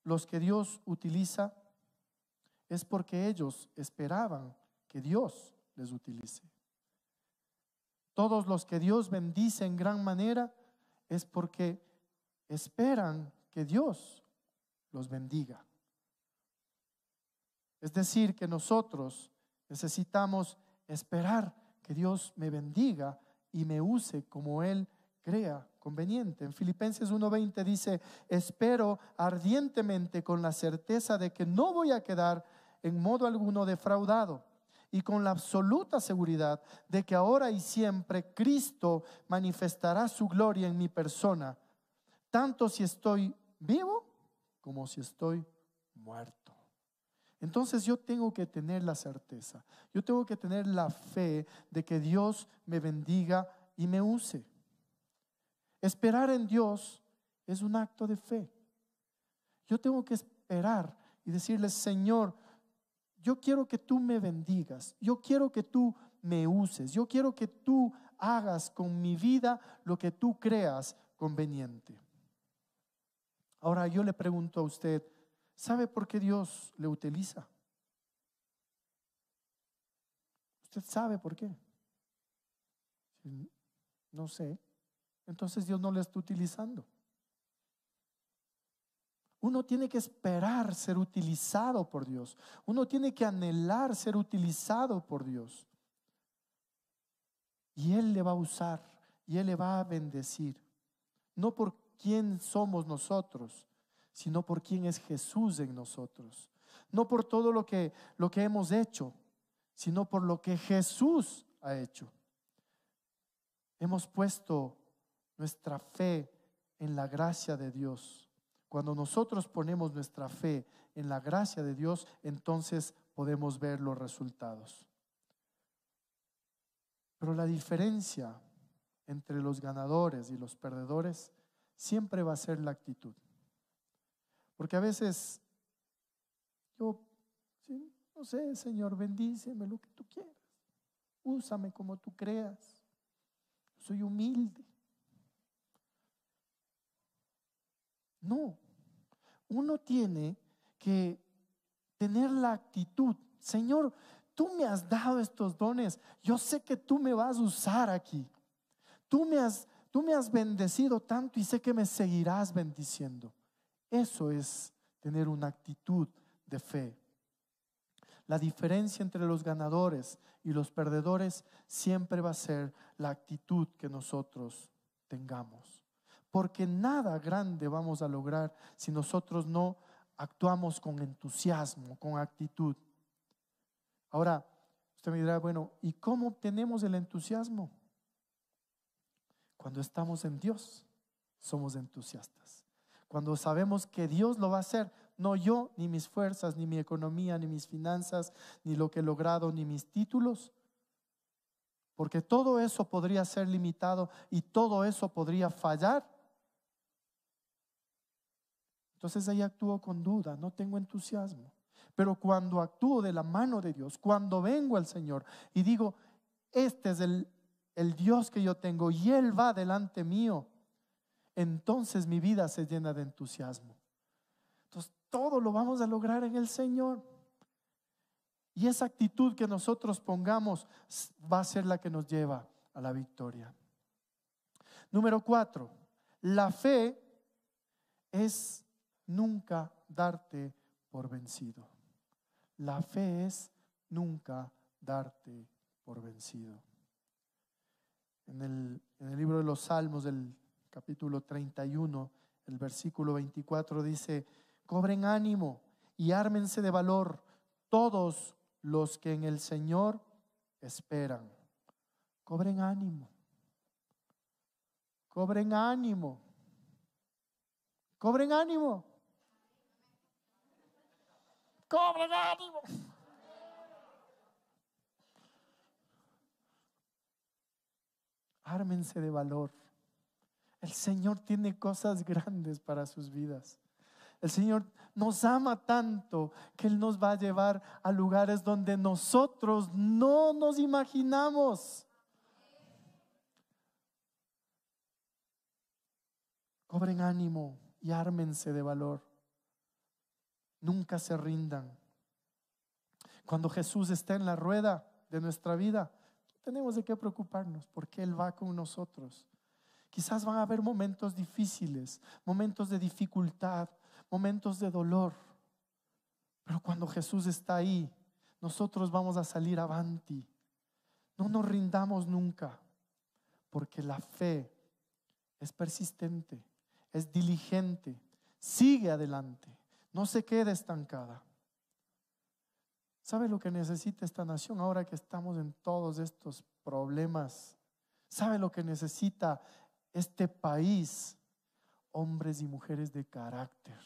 D: los que Dios utiliza es porque ellos esperaban que Dios les utilice. Todos los que Dios bendice en gran manera es porque esperan que Dios los bendiga. Es decir, que nosotros necesitamos esperar que Dios me bendiga y me use como Él crea conveniente. En Filipenses 1:20 dice: espero ardientemente con la certeza de que no voy a quedar en modo alguno defraudado, y con la absoluta seguridad de que ahora y siempre Cristo manifestará su gloria en mi persona, tanto si estoy vivo como si estoy muerto. Entonces yo tengo que tener la certeza, yo tengo que tener la fe de que Dios me bendiga y me use. Esperar en Dios es un acto de fe. Yo tengo que esperar y decirle: Señor, yo quiero que tú me bendigas, yo quiero que tú me uses, yo quiero que tú hagas con mi vida lo que tú creas conveniente. Ahora yo le pregunto a usted, ¿sabe por qué Dios le utiliza? ¿Usted sabe por qué? No sé. Entonces Dios no le está utilizando. Uno tiene que esperar ser utilizado por Dios. Uno tiene que anhelar ser utilizado por Dios. Y Él le va a usar y Él le va a bendecir. No por quién somos nosotros, sino por quién es Jesús en nosotros. No por todo lo que hemos hecho, sino por lo que Jesús ha hecho. Hemos puesto nuestra fe en la gracia de Dios. Cuando nosotros ponemos nuestra fe en la gracia de Dios, entonces podemos ver los resultados. Pero la diferencia entre los ganadores y los perdedores siempre va a ser la actitud. Porque a veces yo, sí, no sé, Señor, bendíceme lo que tú quieras, úsame como tú creas, soy humilde. No, uno tiene que tener la actitud: Señor, tú me has dado estos dones, yo sé que tú me vas a usar aquí. Tú me has bendecido tanto y sé que me seguirás bendiciendo. Eso es tener una actitud de fe. La diferencia entre los ganadores y los perdedores siempre va a ser la actitud que nosotros tengamos. Porque nada grande vamos a lograr si nosotros no actuamos con entusiasmo, con actitud. Ahora, usted me dirá: bueno, ¿y cómo obtenemos el entusiasmo? Cuando estamos en Dios, somos entusiastas. Cuando sabemos que Dios lo va a hacer, no yo, ni mis fuerzas, ni mi economía, ni mis finanzas, ni lo que he logrado, ni mis títulos. Porque todo eso podría ser limitado y todo eso podría fallar. Entonces ahí actúo con duda, no tengo entusiasmo. Pero cuando actúo de la mano de Dios, cuando vengo al Señor y digo: este es el Dios que yo tengo y Él va delante mío, entonces mi vida se llena de entusiasmo. Entonces todo lo vamos a lograr en el Señor. Y esa actitud que nosotros pongamos va a ser la que nos lleva a la victoria. Número 4, la fe es nunca darte por vencido. La fe es nunca darte por vencido. En el libro de los Salmos, del capítulo 31, el versículo 24 dice: cobren ánimo y ármense de valor todos los que en el Señor esperan. Cobren ánimo. Cobren ánimo. Cobren ánimo. Cobren ánimo. Ármense de valor. El Señor tiene cosas grandes para sus vidas. El Señor nos ama tanto que Él nos va a llevar a lugares donde nosotros no nos imaginamos. Cobren ánimo y ármense de valor. Nunca se rindan. Cuando Jesús está en la rueda de nuestra vida, no tenemos de qué preocuparnos porque Él va con nosotros. Quizás van a haber momentos difíciles, momentos de dificultad, momentos de dolor. Pero cuando Jesús está ahí, nosotros vamos a salir avanti. No nos rindamos nunca, porque la fe es persistente, es diligente, sigue adelante, no se queda estancada. ¿Sabe lo que necesita esta nación ahora que estamos en todos estos problemas? ¿Sabe lo que necesita este país? Hombres y mujeres de carácter,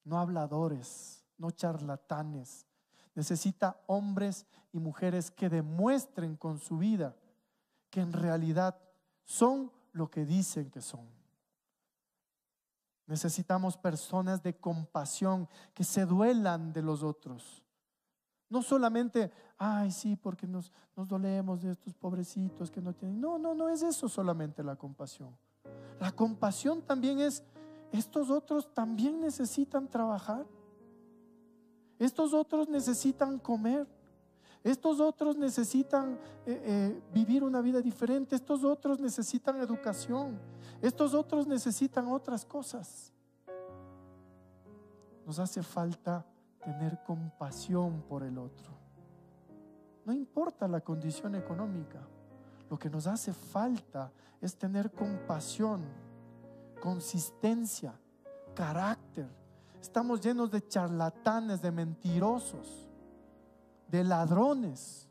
D: no habladores, no charlatanes. Necesita hombres y mujeres que demuestren con su vida que en realidad son lo que dicen que son. Necesitamos personas de compasión que se duelan de los otros. No solamente, ay sí, porque nos dolemos de estos pobrecitos que no tienen. No es eso solamente la compasión. La compasión también es, estos otros también necesitan trabajar. Estos otros necesitan comer. Estos otros necesitan vivir una vida diferente. Estos otros necesitan educación. Estos otros necesitan otras cosas. Nos hace falta tener compasión por el otro. No importa la condición económica. Lo que nos hace falta es tener compasión, consistencia, carácter. Estamos llenos de charlatanes, de mentirosos, de ladrones.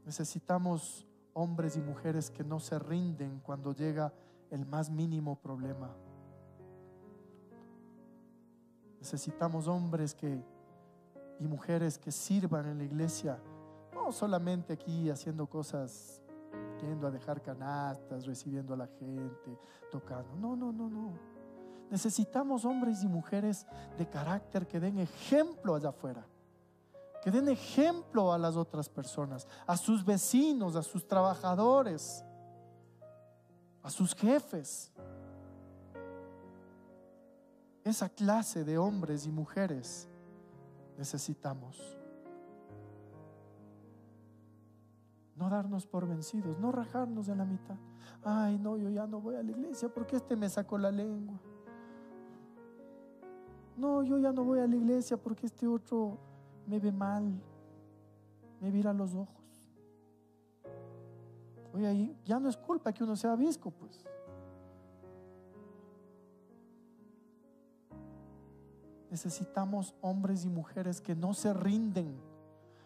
D: Necesitamos hombres y mujeres que no se rinden cuando llega el más mínimo problema. Necesitamos hombres y mujeres que sirvan en la iglesia, no solamente aquí haciendo cosas, yendo a dejar canastas, recibiendo a la gente, tocando. No. Necesitamos hombres y mujeres de carácter que den ejemplo allá afuera, que den ejemplo a las otras personas, a sus vecinos, a sus trabajadores, a sus jefes. Esa clase de hombres y mujeres necesitamos. No darnos por vencidos, no rajarnos en la mitad. Ay, no, yo ya no voy a la iglesia porque este me sacó la lengua. No, yo ya no voy a la iglesia porque este otro me ve mal, me vira los ojos. Oye, ahí ya no es culpa que uno sea visco, pues. Necesitamos hombres y mujeres que no se rinden,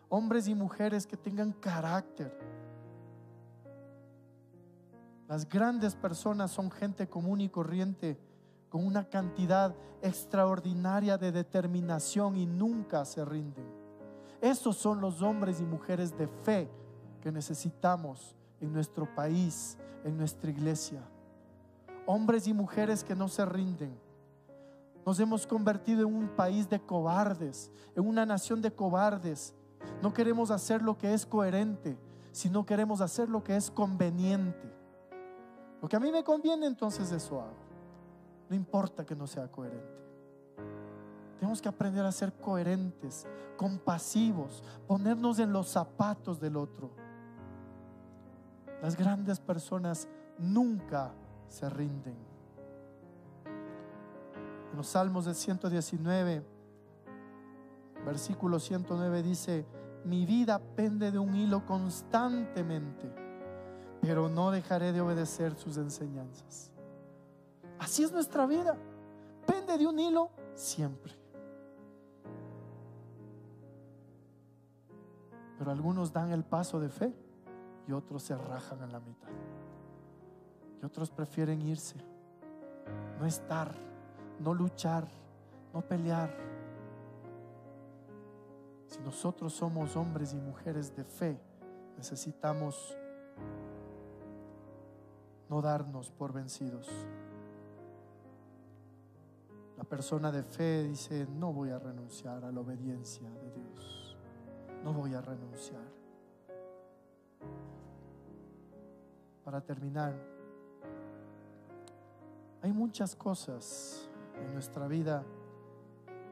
D: hombres y mujeres que tengan carácter. Las grandes personas son gente común y corriente, con una cantidad extraordinaria de determinación y nunca se rinden. Esos son los hombres y mujeres de fe que necesitamos en nuestro país, en nuestra iglesia. Hombres y mujeres que no se rinden. Nos hemos convertido en un país de cobardes, en una nación de cobardes. No queremos hacer lo que es coherente, sino queremos hacer lo que es conveniente. Lo que a mí me conviene, entonces eso hago. No importa que no sea coherente. Tenemos que aprender a ser coherentes, compasivos, ponernos en los zapatos del otro. Las grandes personas nunca se rinden. En los Salmos del 119, versículo 109 dice: mi vida pende de un hilo constantemente, pero no dejaré de obedecer sus enseñanzas. Así es nuestra vida, pende de un hilo siempre. Pero algunos dan el paso de fe y otros se rajan en la mitad. Y otros prefieren irse, no estar, no luchar, no pelear. Si nosotros somos hombres y mujeres de fe, necesitamos no darnos por vencidos. La persona de fe dice: no voy a renunciar a la obediencia de Dios, no voy a renunciar. Para terminar, hay muchas cosas en nuestra vida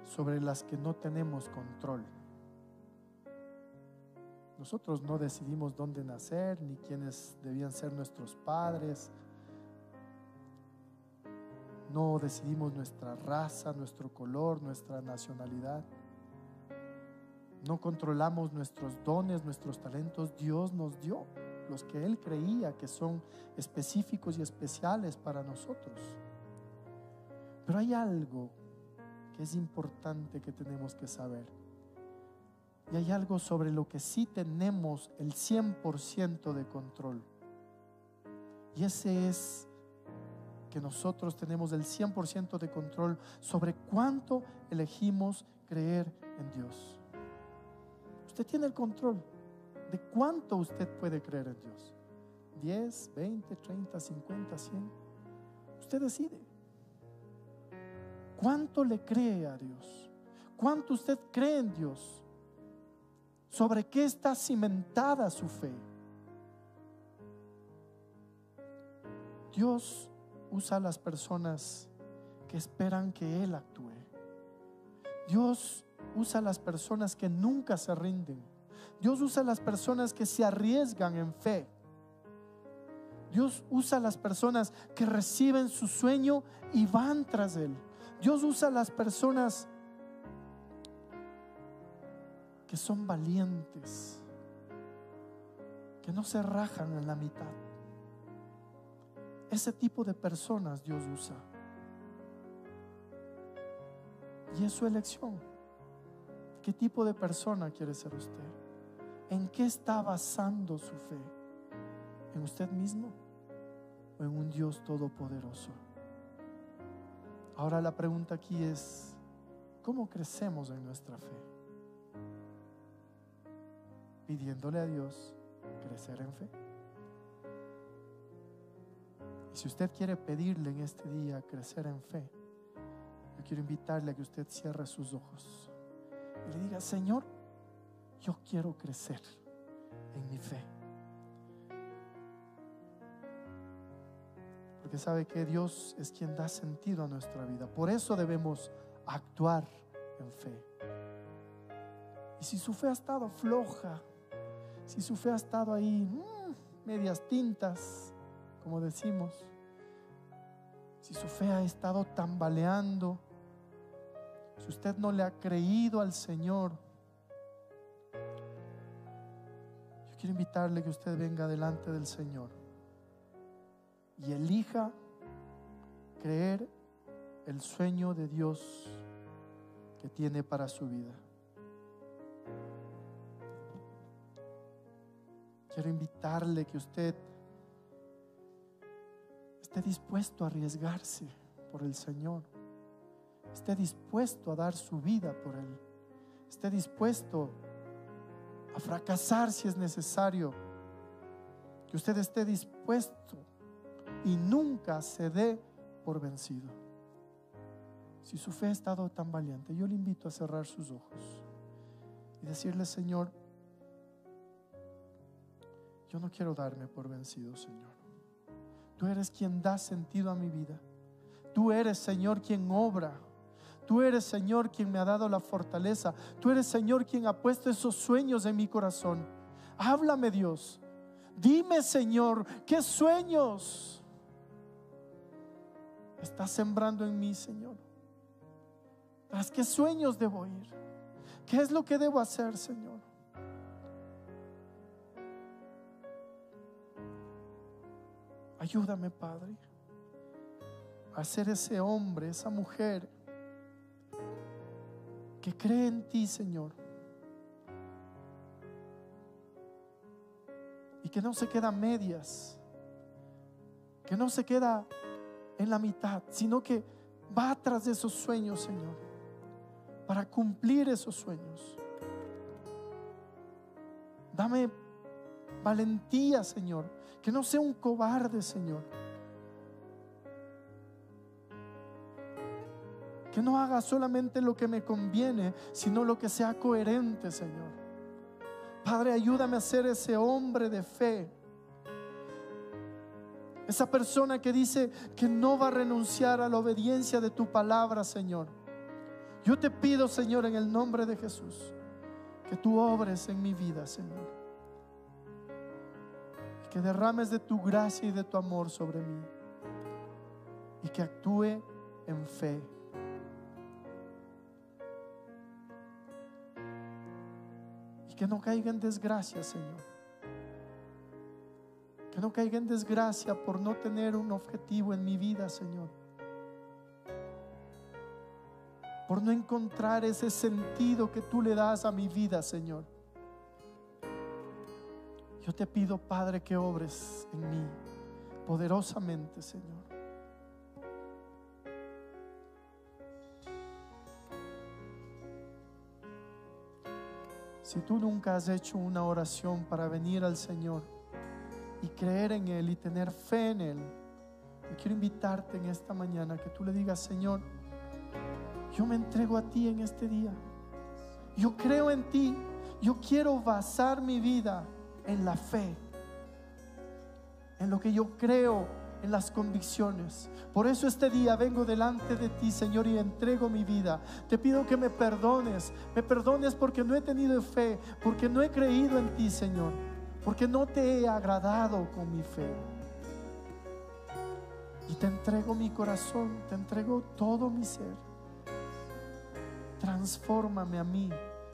D: sobre las que no tenemos control. Nosotros no decidimos dónde nacer, ni quiénes debían ser nuestros padres. No decidimos nuestra raza, nuestro color, nuestra nacionalidad. No controlamos nuestros dones, nuestros talentos. Dios nos dio los que Él creía que son específicos y especiales para nosotros. Pero hay algo que es importante que tenemos que saber. Y hay algo sobre lo que sí tenemos el 100% de control. Y ese es que nosotros tenemos el 100% de control sobre cuánto elegimos creer en Dios. Usted tiene el control de cuánto usted puede creer en Dios. 10, 20, 30, 50, 100. Usted decide. ¿Cuánto le cree a Dios? ¿Cuánto usted cree en Dios? ¿Sobre qué está cimentada su fe? Dios usa a las personas que esperan que Él actúe. Dios usa a las personas que nunca se rinden. Dios usa a las personas que se arriesgan en fe. Dios usa a las personas que reciben su sueño y van tras Él. Dios usa a las personas que son valientes, que no se rajan en la mitad. Ese tipo de personas Dios usa. Y es su elección. ¿Qué tipo de persona quiere ser usted? ¿En qué está basando su fe? ¿En usted mismo o en un Dios todopoderoso? Ahora la pregunta aquí es: ¿cómo crecemos en nuestra fe? Pidiéndole a Dios crecer en fe. Y si usted quiere pedirle en este día crecer en fe, yo quiero invitarle a que usted cierre sus ojos y le diga: Señor, yo quiero crecer en mi fe. Porque sabe que Dios es quien da sentido a nuestra vida. Por eso debemos actuar en fe. Y si su fe ha estado floja, si su fe ha estado ahí medias tintas, como decimos, si su fe ha estado tambaleando, si usted no le ha creído al Señor, yo quiero invitarle que usted venga delante del Señor y elija creer el sueño de Dios que tiene para su vida. Quiero invitarle que usted esté dispuesto a arriesgarse por el Señor, esté dispuesto a dar su vida por Él, esté dispuesto a fracasar si es necesario, que usted esté dispuesto y nunca se dé por vencido. Si su fe ha estado tan valiente, yo le invito a cerrar sus ojos y decirle: Señor, yo no quiero darme por vencido, Señor. Tú eres quien da sentido a mi vida. Tú eres, Señor, quien obra. Tú eres, Señor, quien me ha dado la fortaleza. Tú eres, Señor, quien ha puesto esos sueños en mi corazón. Háblame, Dios. Dime, Señor, ¿qué sueños estás sembrando en mí, Señor? ¿Tras qué sueños debo ir? ¿Qué es lo que debo hacer, Señor? Ayúdame, Padre, a ser ese hombre, esa mujer que cree en ti, Señor, y y que no se queda a medias, que no se queda en la mitad, sino que va tras de esos sueños, Señor, para cumplir esos sueños. Dame valentía, Señor, que no sea un cobarde, Señor, que no haga solamente lo que me conviene, sino lo que sea coherente, Señor. Padre, ayúdame a ser ese hombre de fe, esa persona que dice que no va a renunciar a la obediencia de tu palabra, Señor. Yo te pido, Señor, en el nombre de Jesús, que tú obres en mi vida, Señor, y que derrames de tu gracia y de tu amor sobre mí, y que actúe en fe. Y que no caiga en desgracia, Señor. Que no caiga en desgracia por no tener un objetivo en mi vida, Señor, por no encontrar ese sentido que tú le das a mi vida, Señor. Yo te pido, Padre, que obres en mí poderosamente, Señor. Si tú nunca has hecho una oración para venir al Señor y creer en Él y tener fe en Él, yo quiero invitarte en esta mañana que tú le digas: Señor, yo me entrego a ti en este día. Yo creo en ti. Yo quiero basar mi vida en la fe, en lo que yo creo, en las convicciones. Por eso este día vengo delante de ti, Señor, y entrego mi vida. Te pido que me perdones porque no he tenido fe, porque no he creído en ti, Señor, porque no te he agradado con mi fe. Y te entrego mi corazón, te entrego todo mi ser. Transfórmame a mí,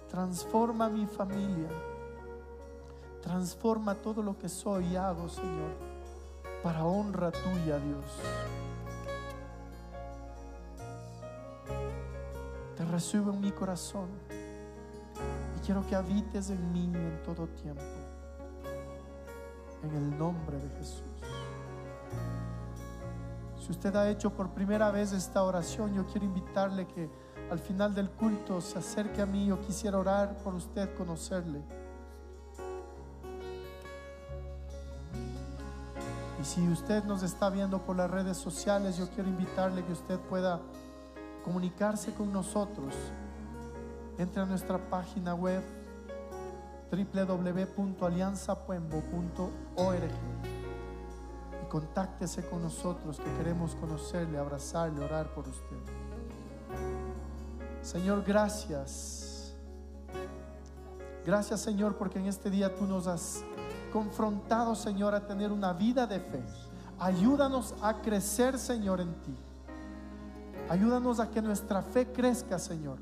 D: transforma mi familia, transforma todo lo que soy y hago, Señor, para honra tuya, Dios. Te recibo en mi corazón y quiero que habites en mí en todo tiempo, en el nombre de Jesús. Si usted ha hecho por primera vez esta oración, yo quiero invitarle que al final del culto se acerque a mí. Yo quisiera orar por usted, conocerle. Y si usted nos está viendo por las redes sociales, yo quiero invitarle que usted pueda comunicarse con nosotros. Entre a nuestra página web www.alianzapuembo.org y contáctese con nosotros, que queremos conocerle, abrazarle, orar por usted. Señor, gracias. Gracias, Señor, porque en este día tú nos has confrontado, Señor, a tener una vida de fe. Ayúdanos a crecer, Señor, en ti. Ayúdanos a que nuestra fe crezca, Señor,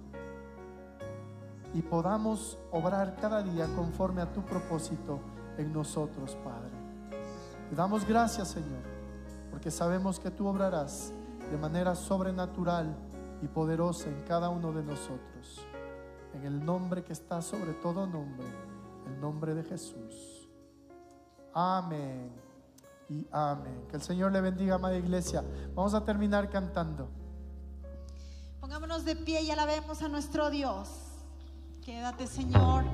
D: y podamos obrar cada día conforme a tu propósito en nosotros, Padre. Te damos gracias, Señor, porque sabemos que tú obrarás de manera sobrenatural y poderosa en cada uno de nosotros, en el nombre que está sobre todo nombre, el nombre de Jesús. Amén y amén. Que el Señor le bendiga, amada iglesia. Vamos a terminar cantando.
A: Pongámonos de pie y alabemos a nuestro Dios. Quédate, Señor,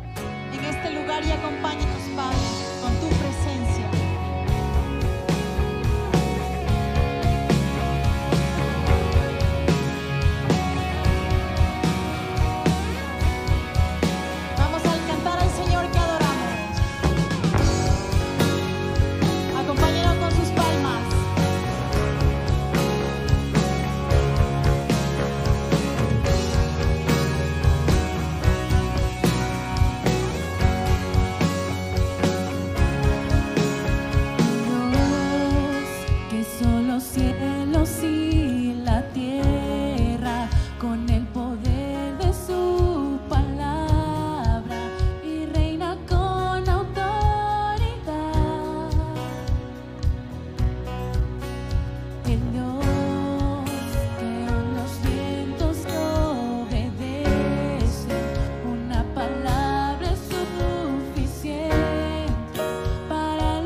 A: en este lugar y acompáñanos, Padre, con tu presencia.
B: Para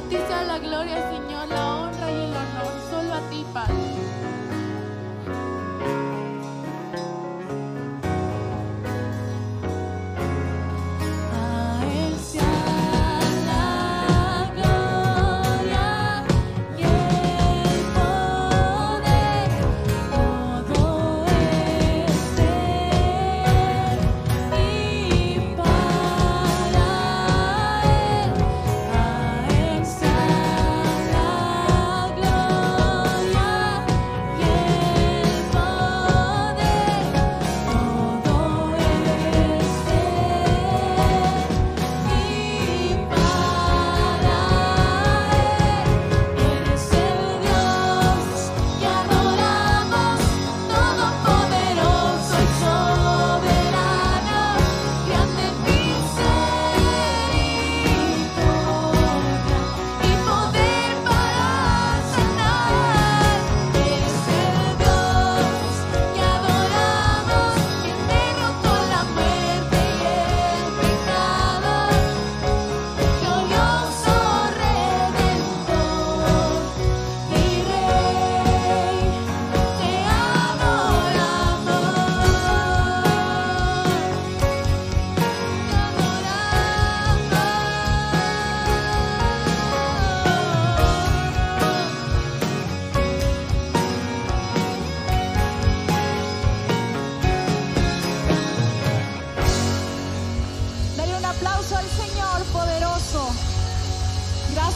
B: ti sea la gloria, Señor, la honra y el honor. Solo a ti, Padre.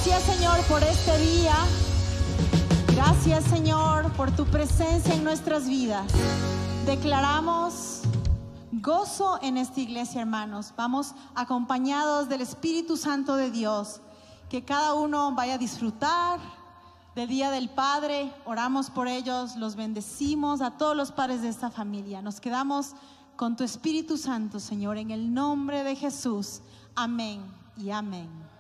A: Gracias, Señor, por este día. Gracias, Señor, por tu presencia en nuestras vidas. Declaramos gozo en esta iglesia, hermanos. Vamos acompañados del Espíritu Santo de Dios. Que cada uno vaya a disfrutar del Día del Padre. Oramos por ellos, los bendecimos a todos los padres de esta familia. Nos quedamos con tu Espíritu Santo, Señor, en el nombre de Jesús. Amén y amén.